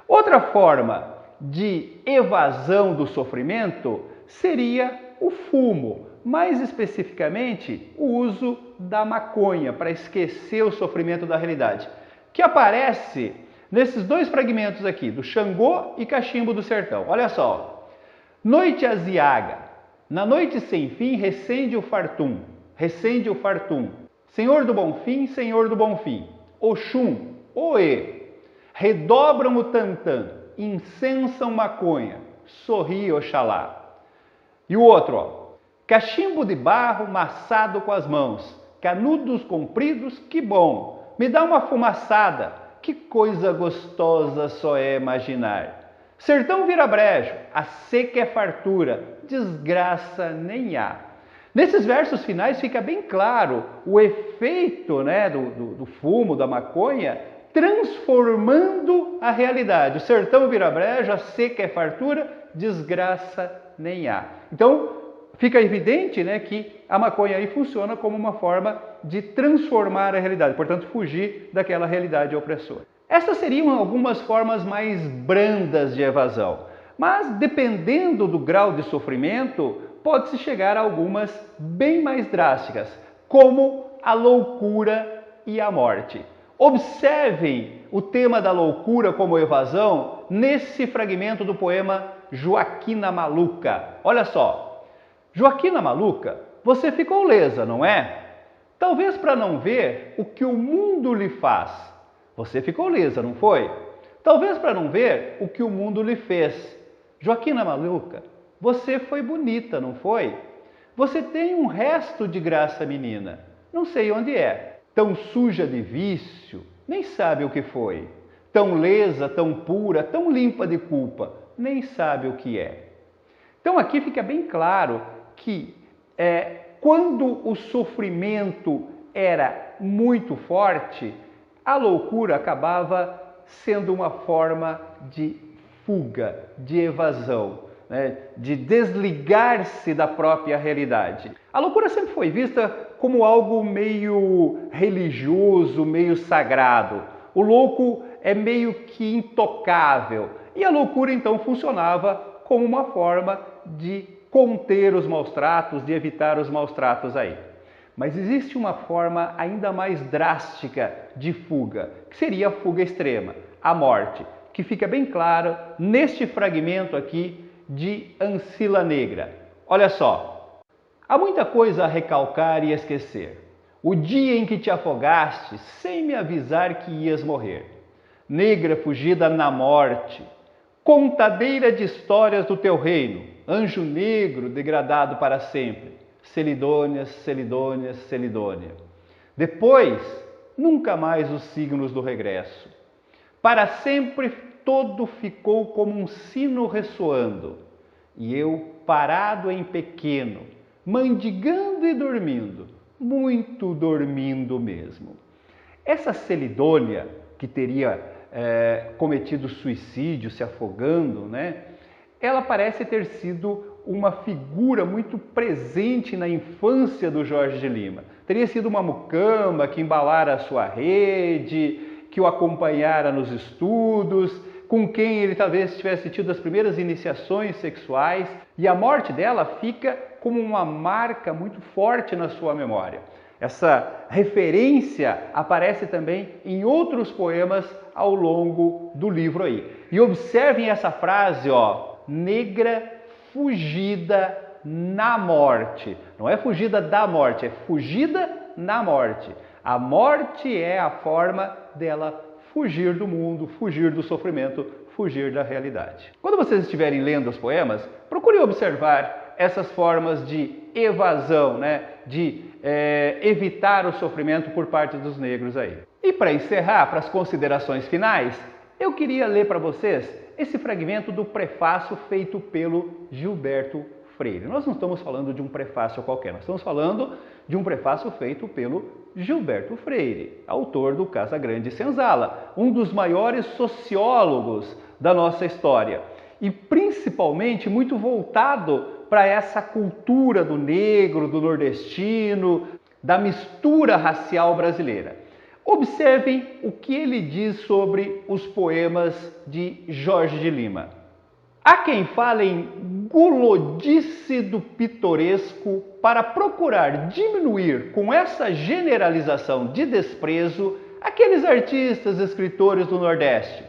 Outra forma de evasão do sofrimento seria o fumo, mais especificamente o uso da maconha para esquecer o sofrimento da realidade, que aparece nesses dois fragmentos aqui, do Xangô e Cachimbo do Sertão. Olha só. Noite aziaga, na noite sem fim recende o fartum, Senhor do Bom Fim, Oxum, Oê, redobram o tantã, incensam maconha, sorri Oxalá. E o outro, cachimbo de barro maçado com as mãos, canudos compridos, que bom, me dá uma fumaçada, que coisa gostosa só é imaginar. Sertão vira brejo, a seca é fartura, desgraça nem há. Nesses versos finais fica bem claro o efeito, né, do fumo, da maconha, transformando a realidade. O sertão vira brejo, a seca é fartura, desgraça nem há. Então, fica evidente, né, que a maconha aí funciona como uma forma de transformar a realidade, portanto, fugir daquela realidade opressora. Essas seriam algumas formas mais brandas de evasão, mas dependendo do grau de sofrimento, pode-se chegar a algumas bem mais drásticas, como a loucura e a morte. Observem o tema da loucura como evasão nesse fragmento do poema Joaquina Maluca. Olha só, Joaquina Maluca, você ficou lesa, não é? Talvez para não ver o que o mundo lhe faz. Você ficou lesa, não foi? Talvez para não ver o que o mundo lhe fez. Joaquina Maluca, você foi bonita, não foi? Você tem um resto de graça, menina. Não sei onde é. Tão suja de vício, nem sabe o que foi. Tão lesa, tão pura, tão limpa de culpa, nem sabe o que é. Então aqui fica bem claro que quando o sofrimento era muito forte, a loucura acabava sendo uma forma de fuga, de evasão, né? De desligar-se da própria realidade. A loucura sempre foi vista como algo meio religioso, meio sagrado. O louco é meio que intocável. E a loucura então funcionava como uma forma de conter os maus tratos, de evitar os maus tratos aí. Mas existe uma forma ainda mais drástica de fuga, que seria a fuga extrema, a morte, que fica bem claro neste fragmento aqui de Ancila Negra. Olha só, há muita coisa a recalcar e esquecer. O dia em que te afogaste sem me avisar que ias morrer. Negra fugida na morte, contadeira de histórias do teu reino, anjo negro degradado para sempre, Celidônia, Celidônia, Celidônia. Depois, nunca mais os signos do regresso. Para sempre todo ficou como um sino ressoando, e eu parado em pequeno, mendigando e dormindo, muito dormindo mesmo. Essa Celidônia, que teria cometido suicídio, se afogando, né? Ela parece ter sido uma figura muito presente na infância do Jorge de Lima. Teria sido uma mucama que embalara a sua rede, que o acompanhara nos estudos, com quem ele talvez tivesse tido as primeiras iniciações sexuais, e a morte dela fica como uma marca muito forte na sua memória. Essa referência aparece também em outros poemas ao longo do livro aí. E observem essa frase, ó, negra fugida na morte. Não é fugida da morte, é fugida na morte. A morte é a forma dela fugir do mundo, fugir do sofrimento, fugir da realidade. Quando vocês estiverem lendo os poemas, procurem observar essas formas de evasão, né? De evitar o sofrimento por parte dos negros aí. E para encerrar, para as considerações finais, eu queria ler para vocês esse fragmento do prefácio feito pelo Gilberto Freire. Nós não estamos falando de um prefácio qualquer, nós estamos falando de um prefácio feito pelo Gilberto Freire, autor do Casa Grande e Senzala, um dos maiores sociólogos da nossa história e principalmente muito voltado para essa cultura do negro, do nordestino, da mistura racial brasileira. Observem o que ele diz sobre os poemas de Jorge de Lima. Há quem fale em gulodice do pitoresco para procurar diminuir com essa generalização de desprezo aqueles artistas, escritores do Nordeste.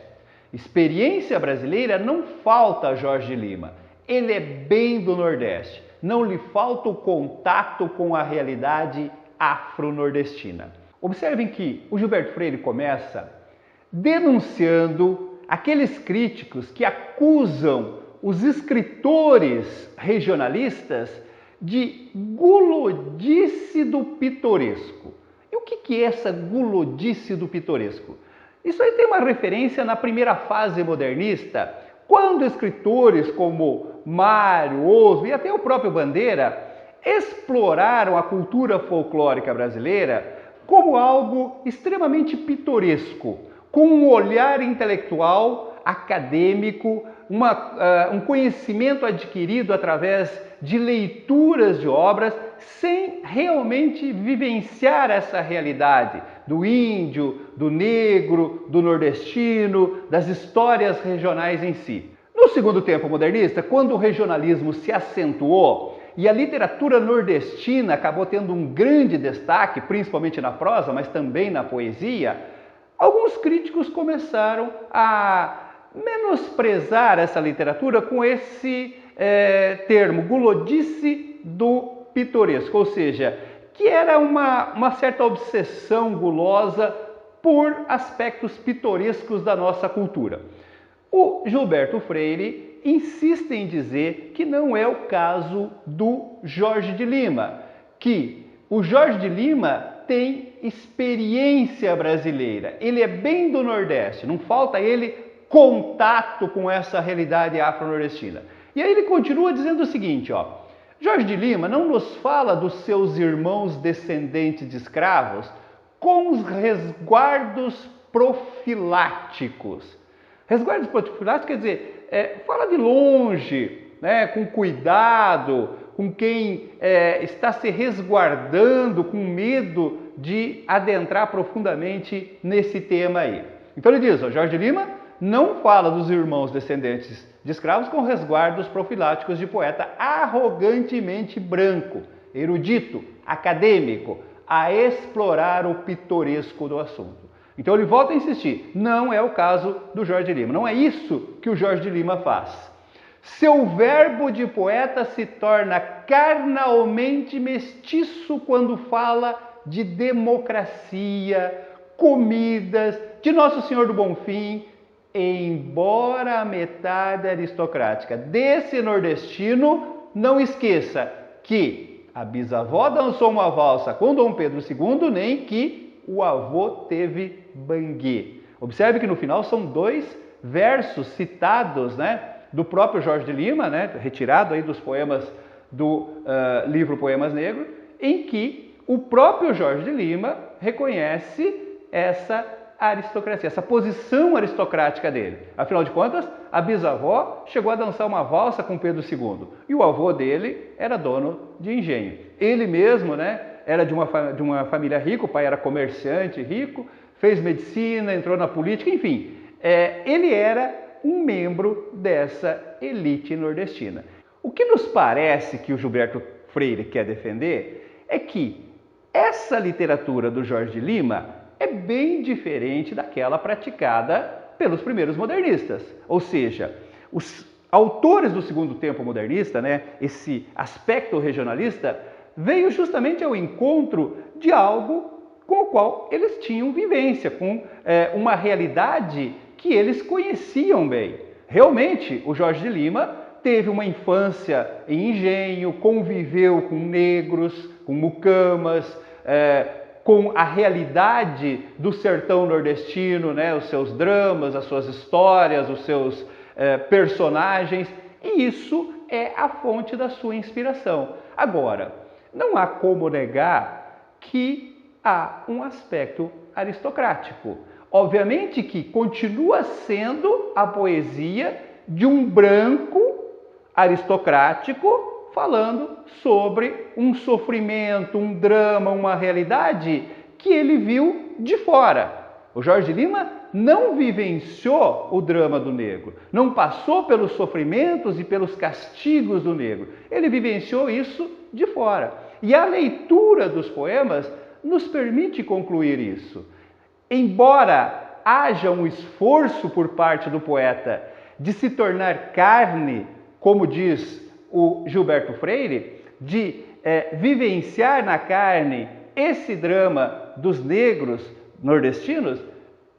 Experiência brasileira não falta a Jorge de Lima. Ele é bem do Nordeste. Não lhe falta o contato com a realidade afro-nordestina. Observem que o Gilberto Freire começa denunciando aqueles críticos que acusam os escritores regionalistas de gulodice do pitoresco. E o que é essa gulodice do pitoresco? Isso aí tem uma referência na primeira fase modernista, quando escritores como Mário, Osmo e até o próprio Bandeira exploraram a cultura folclórica brasileira como algo extremamente pitoresco, com um olhar intelectual, acadêmico, um conhecimento adquirido através de leituras de obras, sem realmente vivenciar essa realidade do índio, do negro, do nordestino, das histórias regionais em si. No segundo tempo modernista, quando o regionalismo se acentuou e a literatura nordestina acabou tendo um grande destaque, principalmente na prosa, mas também na poesia, alguns críticos começaram a menosprezar essa literatura com esse termo, gulodice do pitoresco, ou seja, que era uma certa obsessão gulosa por aspectos pitorescos da nossa cultura. O Gilberto Freire insiste em dizer que não é o caso do Jorge de Lima, que o Jorge de Lima tem experiência brasileira, ele é bem do Nordeste, não falta ele contato com essa realidade afro-nordestina. E aí ele continua dizendo o seguinte, ó, Jorge de Lima não nos fala dos seus irmãos descendentes de escravos com os resguardos profiláticos. Resguardos profiláticos quer dizer, fala de longe, né, com cuidado, com quem está se resguardando, com medo de adentrar profundamente nesse tema aí. Então ele diz, Jorge de Lima não fala dos irmãos descendentes de escravos com resguardos profiláticos de poeta arrogantemente branco, erudito, acadêmico, a explorar o pitoresco do assunto. Então ele volta a insistir, não é o caso do Jorge de Lima, não é isso que o Jorge de Lima faz. Seu verbo de poeta se torna carnalmente mestiço quando fala de democracia, comidas, de Nosso Senhor do Bonfim, embora a metade aristocrática desse nordestino não esqueça que a bisavó dançou uma valsa com Dom Pedro II, nem que o avô teve banguê. Observe que no final são 2 versos citados, né, do próprio Jorge de Lima, né, retirado aí dos poemas do livro Poemas Negros, em que o próprio Jorge de Lima reconhece essa aristocracia, essa posição aristocrática dele. Afinal de contas, a bisavó chegou a dançar uma valsa com Pedro II e o avô dele era dono de engenho. Ele mesmo, né, era de uma família rica, o pai era comerciante rico, fez medicina, entrou na política, enfim, ele era um membro dessa elite nordestina. O que nos parece que o Gilberto Freire quer defender é que essa literatura do Jorge de Lima é bem diferente daquela praticada pelos primeiros modernistas. Ou seja, os autores do segundo tempo modernista, né, esse aspecto regionalista, veio justamente ao encontro de algo com o qual eles tinham vivência, com uma realidade que eles conheciam bem. Realmente, o Jorge de Lima teve uma infância em engenho, conviveu com negros, com mucamas, com a realidade do sertão nordestino, né, os seus dramas, as suas histórias, os seus personagens, e isso é a fonte da sua inspiração. Agora, não há como negar que há um aspecto aristocrático. Obviamente que continua sendo a poesia de um branco aristocrático falando sobre um sofrimento, um drama, uma realidade que ele viu de fora. O Jorge de Lima não vivenciou o drama do negro, não passou pelos sofrimentos e pelos castigos do negro. Ele vivenciou isso de fora. E a leitura dos poemas nos permite concluir isso. Embora haja um esforço por parte do poeta de se tornar carne, como diz o Gilberto Freire, de vivenciar na carne esse drama dos negros nordestinos,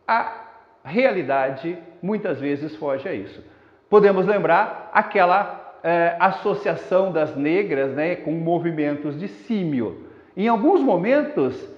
a realidade muitas vezes foge a isso. Podemos lembrar aquela associação das negras, né, com movimentos de símio. Em alguns momentos,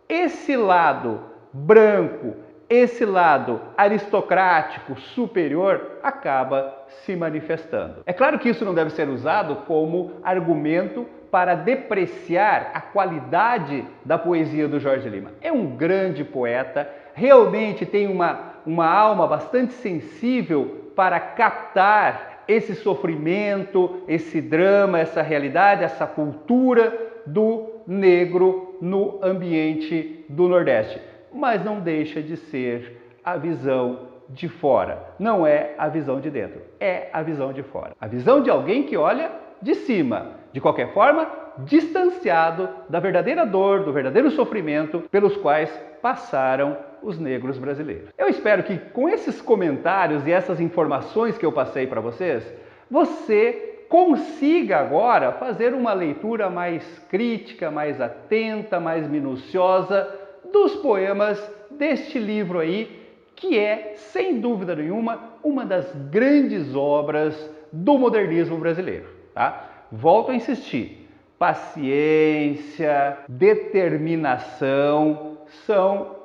esse lado branco, esse lado aristocrático, superior, acaba se manifestando. É claro que isso não deve ser usado como argumento para depreciar a qualidade da poesia do Jorge de Lima. É um grande poeta, realmente tem uma alma bastante sensível para captar esse sofrimento, esse drama, essa realidade, essa cultura do negro no ambiente do Nordeste. Mas não deixa de ser a visão de fora. Não é a visão de dentro, é a visão de fora. A visão de alguém que olha de cima, de qualquer forma, distanciado da verdadeira dor, do verdadeiro sofrimento pelos quais passaram os negros brasileiros. Eu espero que com esses comentários e essas informações que eu passei para vocês, você consiga agora fazer uma leitura mais crítica, mais atenta, mais minuciosa dos poemas deste livro aí, que é, sem dúvida nenhuma, uma das grandes obras do modernismo brasileiro. Tá? Volto a insistir, paciência, determinação são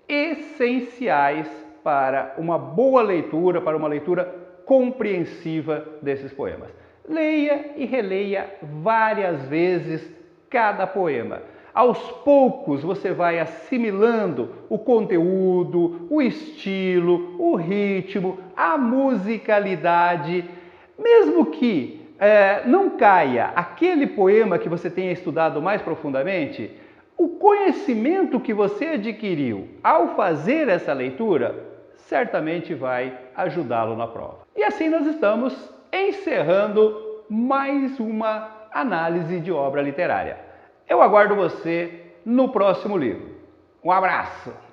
essenciais para uma boa leitura, para uma leitura compreensiva desses poemas. leia e releia várias vezes cada poema. Aos poucos você vai assimilando o conteúdo, o estilo, o ritmo, a musicalidade. Mesmo que não caia aquele poema que você tenha estudado mais profundamente, o conhecimento que você adquiriu ao fazer essa leitura certamente vai ajudá-lo na prova. E assim nós estamos encerrando mais uma análise de obra literária. Eu aguardo você no próximo livro. Um abraço!